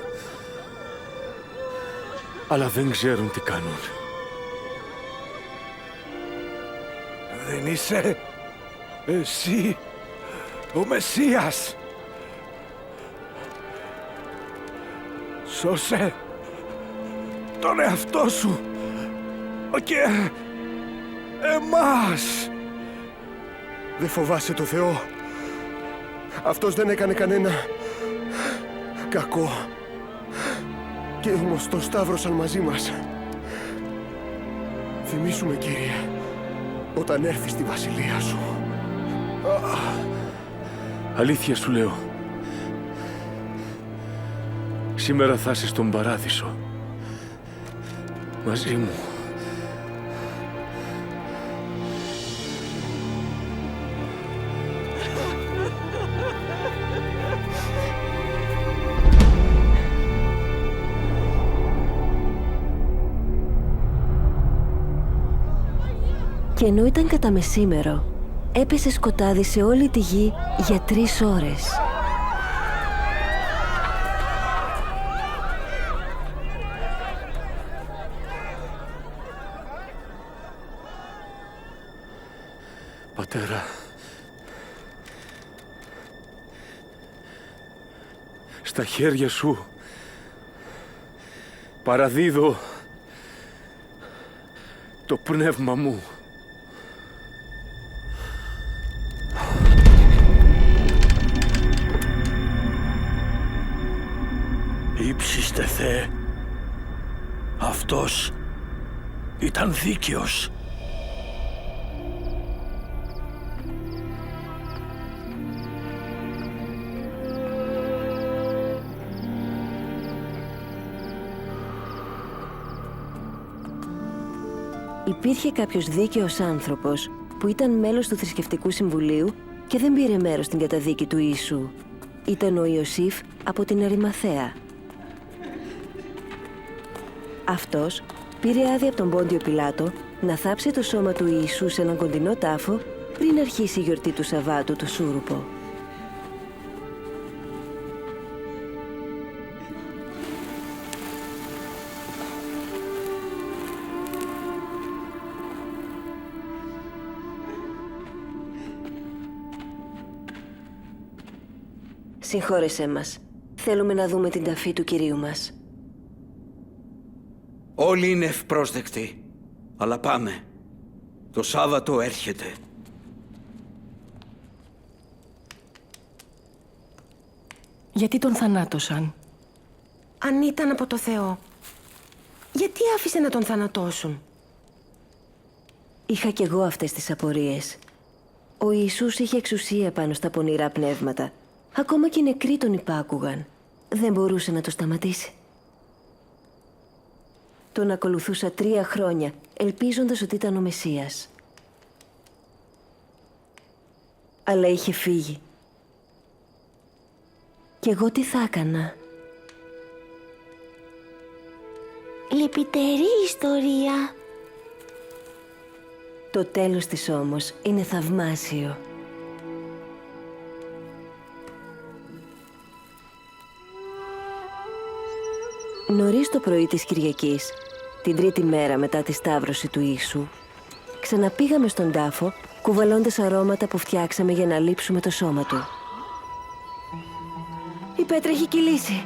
Αλλά δεν ξέρουν τι κάνουν. Δεν είσαι εσύ ο Μεσσίας. Σώσε τον εαυτό σου και εμάς. Δεν φοβάσαι το Θεό. Αυτός δεν έκανε κανένα κακό. Και όμως τον σταύρωσαν μαζί μας. Θυμήσου Κύριε, όταν έρθεις στη βασιλεία σου. Αλήθεια σου λέω. Σήμερα θα είσαι στον παράδεισο. Μαζί μου. Και ενώ ήταν κατά μεσήμερο, έπεσε σκοτάδι σε όλη τη γη για 3 ώρες. Πατέρα, στα χέρια σου παραδίδω το πνεύμα μου. Ήψιστε Θεέ, αυτός ήταν δίκαιος. Υπήρχε κάποιος δίκαιος άνθρωπος που ήταν μέλος του θρησκευτικού συμβουλίου και δεν πήρε μέρος στην καταδίκη του Ιησού. Ήταν ο Ιωσήφ από την Αριμαθαία. Αυτός πήρε άδεια από τον Πόντιο Πιλάτο να θάψει το σώμα του Ιησού σε έναν κοντινό τάφο πριν αρχίσει η γιορτή του Σαββάτου, το Σούρουπο. Συγχώρεσέ μας. Θέλουμε να δούμε την ταφή του Κυρίου μας. Όλοι είναι ευπρόσδεκτοι. Αλλά πάμε. Το Σάββατο έρχεται. Γιατί τον θανάτωσαν? Αν ήταν από το Θεό, γιατί άφησε να τον θανατώσουν? Είχα κι εγώ αυτές τις απορίες. Ο Ιησούς είχε εξουσία πάνω στα πονηρά πνεύματα Ακόμα και οι νεκροί τον υπάκουγαν. Δεν μπορούσε να το σταματήσει. Τον ακολουθούσα 3 χρόνια, ελπίζοντας ότι ήταν ο Μεσσίας. Αλλά είχε φύγει. Κι εγώ τι θα έκανα? Λυπητερή ιστορία. Το τέλος της όμως είναι θαυμάσιο. Νωρίς το πρωί της Κυριακής, την 3η μέρα μετά τη Σταύρωση του Ιησού, ξαναπήγαμε στον τάφο, κουβαλώντας αρώματα που φτιάξαμε για να λείψουμε το σώμα του. Η πέτρα έχει κυλήσει.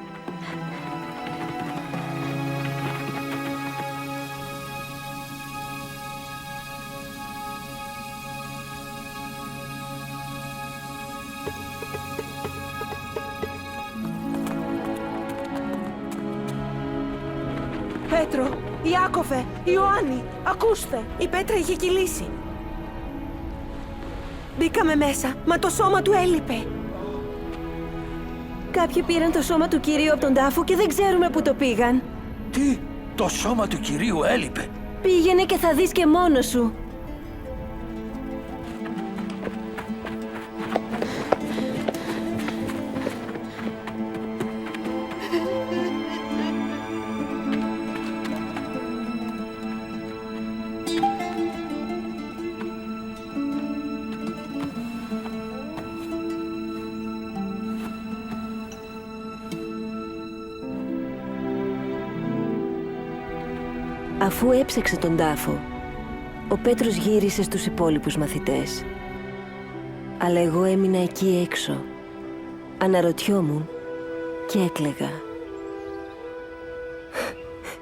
Πέτρο, Ιάκωβε, Ιωάννη, ακούστε! Η πέτρα είχε κυλήσει. Μπήκαμε μέσα, μα το σώμα του έλειπε. Κάποιοι πήραν το σώμα του Κυρίου από τον τάφο και δεν ξέρουμε πού το πήγαν. Τι, το σώμα του Κυρίου έλειπε? Πήγαινε και θα δεις και μόνος σου. Αφού έψαξε τον τάφο, ο Πέτρος γύρισε στους υπόλοιπους μαθητές. Αλλά εγώ έμεινα εκεί έξω. Αναρωτιόμουν και έκλαιγα.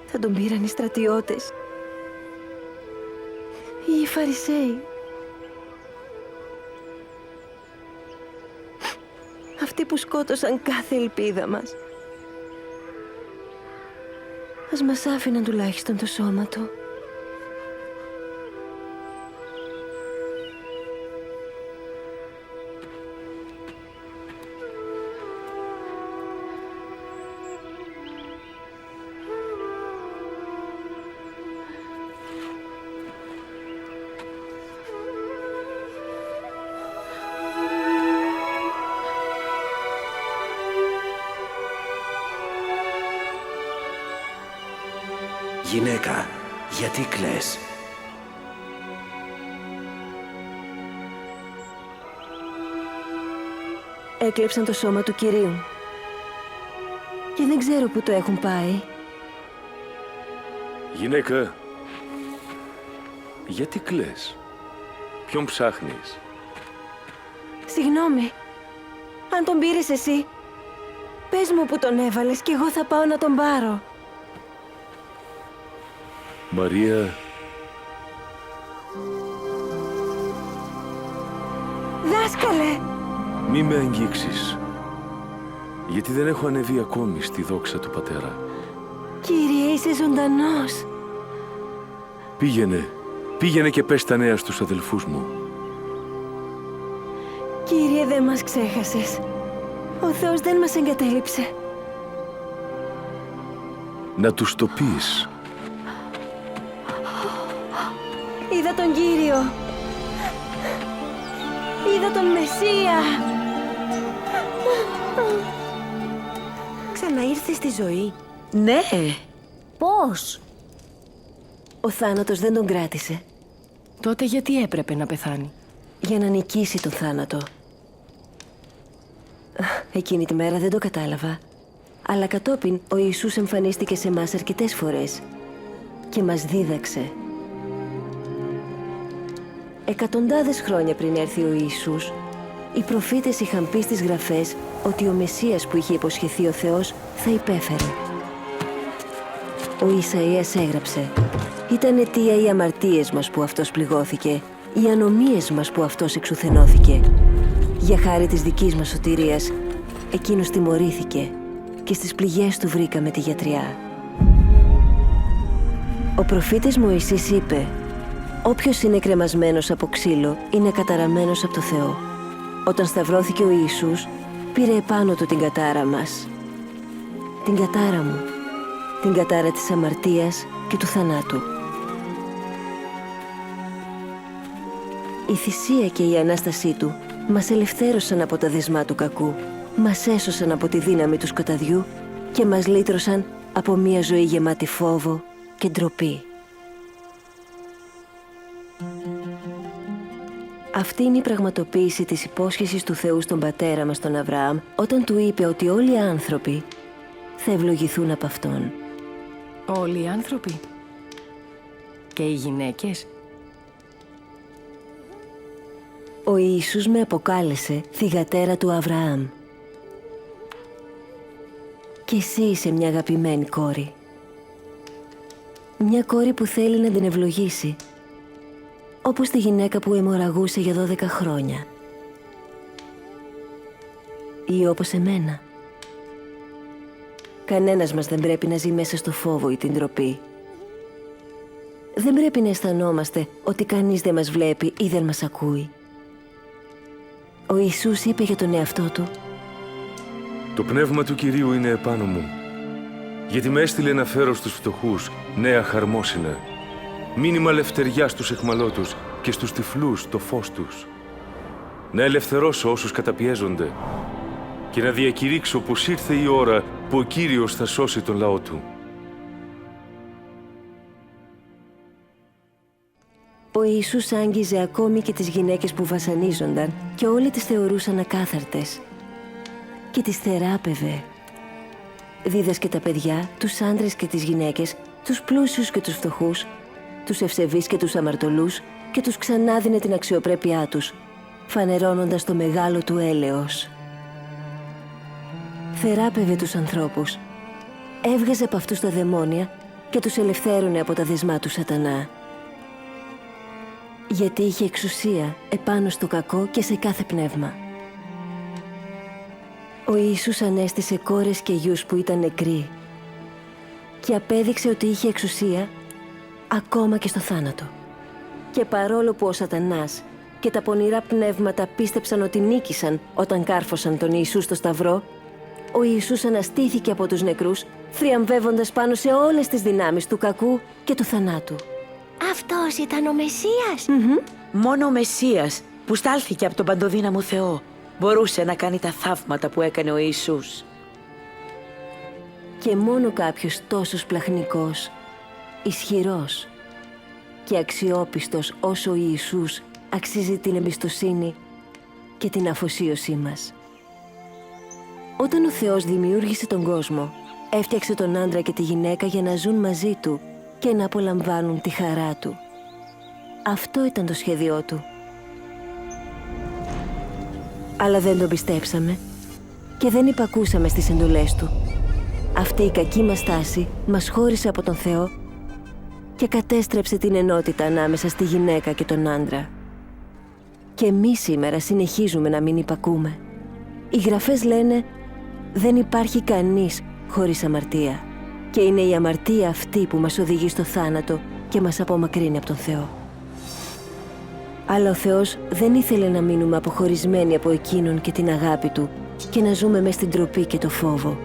Θα τον πήραν οι στρατιώτες ή οι Φαρισαίοι. Αυτοί που σκότωσαν κάθε ελπίδα μας. Ας μας άφηναν τουλάχιστον το σώμα του. Γυναίκα, γιατί κλαις? Έκλεψαν το σώμα του Κυρίου και δεν ξέρω πού το έχουν πάει. Γυναίκα, γιατί κλαις? Ποιον ψάχνεις? Συγγνώμη, αν τον πήρες εσύ, πες μου που τον έβαλες και εγώ θα πάω να τον πάρω. Μαρία... Δάσκαλε! Μη με αγγίξεις, γιατί δεν έχω ανεβεί ακόμη στη δόξα του Πατέρα. Κύριε, είσαι ζωντανός. Πήγαινε και πες τα νέα στους αδελφούς μου. Κύριε, δεν μας ξέχασες. Ο Θεός δεν μας εγκατέλειψε. Να τους το πεις. Είδα τον Κύριο. Είδα τον Μεσσία. Ξαναήρθε στη ζωή. Ναι. Πώς? Ο θάνατος δεν τον κράτησε. Τότε γιατί έπρεπε να πεθάνει? Για να νικήσει τον θάνατο. Εκείνη τη μέρα δεν το κατάλαβα. Αλλά κατόπιν ο Ιησούς εμφανίστηκε σε εμάς αρκετές φορές και μας δίδαξε. Εκατοντάδες χρόνια πριν έρθει ο Ιησούς, οι προφήτες είχαν πει στις γραφές ότι ο Μεσσίας που είχε υποσχεθεί ο Θεός θα υπέφερε. Ο Ισαΐας έγραψε: «Ήταν αιτία οι αμαρτίες μας που αυτός πληγώθηκε, οι ανομίες μας που αυτός εξουθενώθηκε. Για χάρη της δικής μας σωτηρίας, εκείνος τιμωρήθηκε και στις πληγές του βρήκαμε τη γιατριά». Ο προφήτης Μωυσής είπε: «Όποιος είναι κρεμασμένος από ξύλο είναι καταραμένος από το Θεό». Όταν σταυρώθηκε ο Ιησούς, πήρε επάνω του την κατάρα μας. Την κατάρα μου. Την κατάρα της αμαρτίας και του θανάτου. Η θυσία και η Ανάστασή του μας ελευθέρωσαν από τα δεσμά του κακού, μας έσωσαν από τη δύναμη του σκοταδιού και μας λύτρωσαν από μια ζωή γεμάτη φόβο και ντροπή. Αυτή είναι η πραγματοποίηση της υπόσχεσης του Θεού στον πατέρα μας τον Αβραάμ, όταν του είπε ότι όλοι οι άνθρωποι θα ευλογηθούν από Αυτόν. Όλοι οι άνθρωποι. Και οι γυναίκες. Ο Ιησούς με αποκάλεσε θυγατέρα του Αβραάμ. Και εσύ είσαι μια αγαπημένη κόρη. Μια κόρη που θέλει να την ευλογήσει, όπως τη γυναίκα που αιμορραγούσε για 12 χρόνια. Ή όπως εμένα. Κανένας μας δεν πρέπει να ζει μέσα στο φόβο ή την ντροπή. Δεν πρέπει να αισθανόμαστε ότι κανείς δεν μας βλέπει ή δεν μας ακούει. Ο Ιησούς είπε για τον εαυτό του: Το πνεύμα του Κυρίου είναι επάνω μου, γιατί με έστειλε να φέρω στους φτωχούς νέα χαρμόσυνα, μήνυμα ελευθεριάς στους αιχμαλώτους και στους τυφλούς το φως τους. Να ελευθερώσω όσους καταπιέζονται και να διακηρύξω πως ήρθε η ώρα που ο Κύριος θα σώσει τον λαό του. Ο Ιησούς άγγιζε ακόμη και τις γυναίκες που βασανίζονταν και όλοι τις θεωρούσαν ακάθαρτες. Και τις θεράπευε. Δίδασκε τα παιδιά, τους άντρες και τις γυναίκες, τους πλούσιους και τους φτωχούς, τους ευσεβείς και τους αμαρτωλούς και τους ξανάδινε την αξιοπρέπειά τους, φανερώνοντας το μεγάλο του έλεος. Θεράπευε τους ανθρώπους. Έβγαζε από αυτούς τα δαιμόνια και τους ελευθέρωνε από τα δεσμά του σατανά. Γιατί είχε εξουσία επάνω στο κακό και σε κάθε πνεύμα. Ο Ιησούς ανέστησε κόρες και γιους που ήταν νεκροί και απέδειξε ότι είχε εξουσία ακόμα και στο θάνατο. Και παρόλο που ο σατανάς και τα πονηρά πνεύματα πίστεψαν ότι νίκησαν όταν κάρφωσαν τον Ιησού στο σταυρό, ο Ιησούς αναστήθηκε από τους νεκρούς, θριαμβεύοντας πάνω σε όλες τις δυνάμεις του κακού και του θανάτου. Αυτός ήταν ο Μεσσίας. Μόνο ο Μεσσίας που στάλθηκε από τον παντοδύναμο Θεό μπορούσε να κάνει τα θαύματα που έκανε ο Ιησούς. Και μόνο κάποιος τόσο σπλαχνικός, ισχυρός και αξιόπιστος όσο ο Ιησούς αξίζει την εμπιστοσύνη και την αφοσίωσή μας. Όταν ο Θεός δημιούργησε τον κόσμο, έφτιαξε τον άντρα και τη γυναίκα για να ζουν μαζί του και να απολαμβάνουν τη χαρά του. Αυτό ήταν το σχέδιό του. Αλλά δεν τον πιστέψαμε και δεν υπακούσαμε στις εντολές του. Αυτή η κακή μας στάση μας χώρισε από τον Θεό και κατέστρεψε την ενότητα ανάμεσα στη γυναίκα και τον άντρα. Και εμείς σήμερα συνεχίζουμε να μην υπακούμε. Οι γραφές λένε «Δεν υπάρχει κανείς χωρίς αμαρτία» και είναι η αμαρτία αυτή που μας οδηγεί στο θάνατο και μας απομακρύνει από τον Θεό. Αλλά ο Θεός δεν ήθελε να μείνουμε αποχωρισμένοι από Εκείνον και την αγάπη Του και να ζούμε μες στην ντροπή και το φόβο.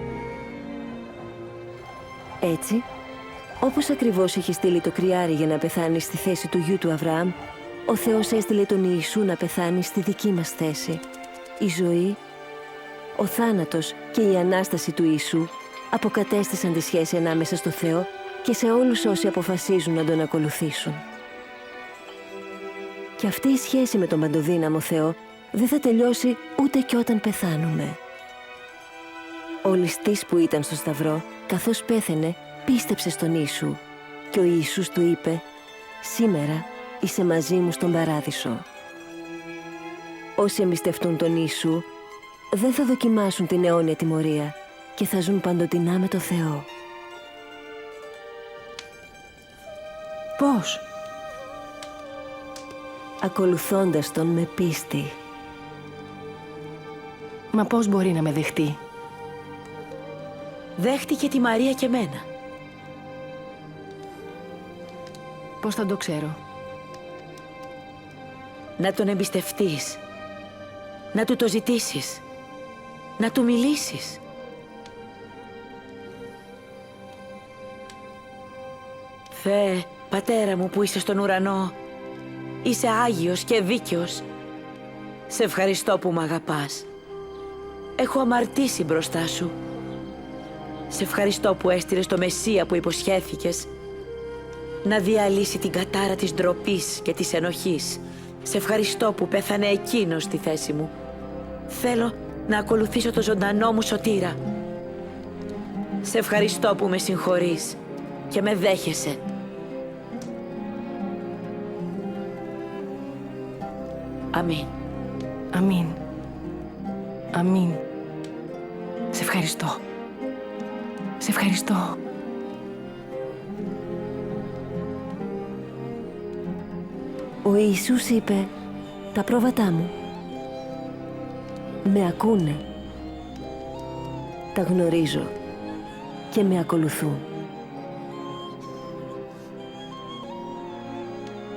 Έτσι, όπως ακριβώς είχε στείλει το κρυάρι για να πεθάνει στη θέση του γιου του Αβραάμ, ο Θεός έστειλε τον Ιησού να πεθάνει στη δική μας θέση. Η ζωή, ο θάνατος και η Ανάσταση του Ιησού αποκατέστησαν τη σχέση ανάμεσα στο Θεό και σε όλους όσοι αποφασίζουν να Τον ακολουθήσουν. Και αυτή η σχέση με τον παντοδύναμο Θεό δεν θα τελειώσει ούτε και όταν πεθάνουμε. Ο ληστής που ήταν στο σταυρό, καθώς πέθαινε, πίστεψε στον Ιησού και ο Ιησούς του είπε «Σήμερα είσαι μαζί μου στον παράδεισο». Όσοι εμπιστευτούν τον Ιησού δεν θα δοκιμάσουν την αιώνια τιμωρία και θα ζουν παντοτινά με το Θεό. Πώς? Ακολουθώντας Τον με πίστη. Μα πώς μπορεί να με δεχτεί? Δέχτηκε τη Μαρία και μένα. Πώς θα το ξέρω? Να Τον εμπιστευτείς. Να Του το ζητήσεις. να του μιλήσεις. Θεέ, Πατέρα μου που είσαι στον ουρανό, είσαι Άγιος και δίκαιος. Σε ευχαριστώ που μ' αγαπάς. Έχω αμαρτήσει μπροστά σου. Σε ευχαριστώ που έστειλες το Μεσσία που υποσχέθηκες να διαλύσει την κατάρα της ντροπής και της ενοχής. Σε ευχαριστώ που πέθανε εκείνος στη θέση μου. Θέλω να ακολουθήσω το ζωντανό μου σωτήρα. Σε ευχαριστώ που με συγχωρείς και με δέχεσαι. Αμήν. Αμήν. Αμήν. Σε ευχαριστώ. Σε ευχαριστώ. Ο Ιησούς είπε, τα πρόβατά μου με ακούνε, τα γνωρίζω και με ακολουθούν.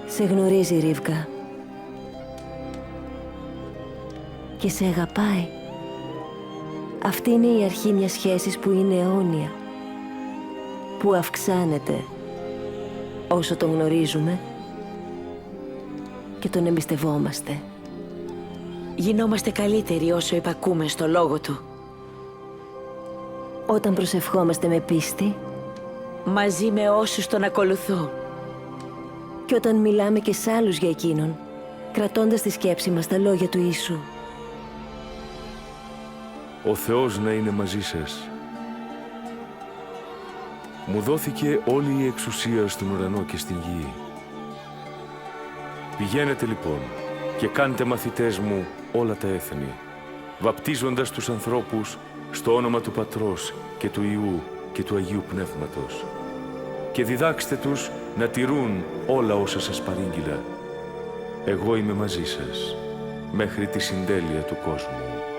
Σε γνωρίζει, Ρίβκα, και σε αγαπάει. Αυτή είναι η αρχή μιας σχέσης που είναι αιώνια, που αυξάνεται όσο τον γνωρίζουμε και τον εμπιστευόμαστε. Γινόμαστε καλύτεροι όσο υπακούμε στο λόγο του. Όταν προσευχόμαστε με πίστη, μαζί με όσους τον ακολουθούν. Και όταν μιλάμε και σ' άλλους για εκείνον, κρατώντας τη σκέψη μας τα λόγια του Ιησού. Ο Θεός να είναι μαζί σας. Μου δόθηκε όλη η εξουσία στον ουρανό και στην γη. Πηγαίνετε λοιπόν και κάντε μαθητές μου όλα τα έθνη, βαπτίζοντας τους ανθρώπους στο όνομα του Πατρός και του Υιού και του Αγίου Πνεύματος. Και διδάξτε τους να τηρούν όλα όσα σας παρήγγειλα. Εγώ είμαι μαζί σας μέχρι τη συντέλεια του κόσμου.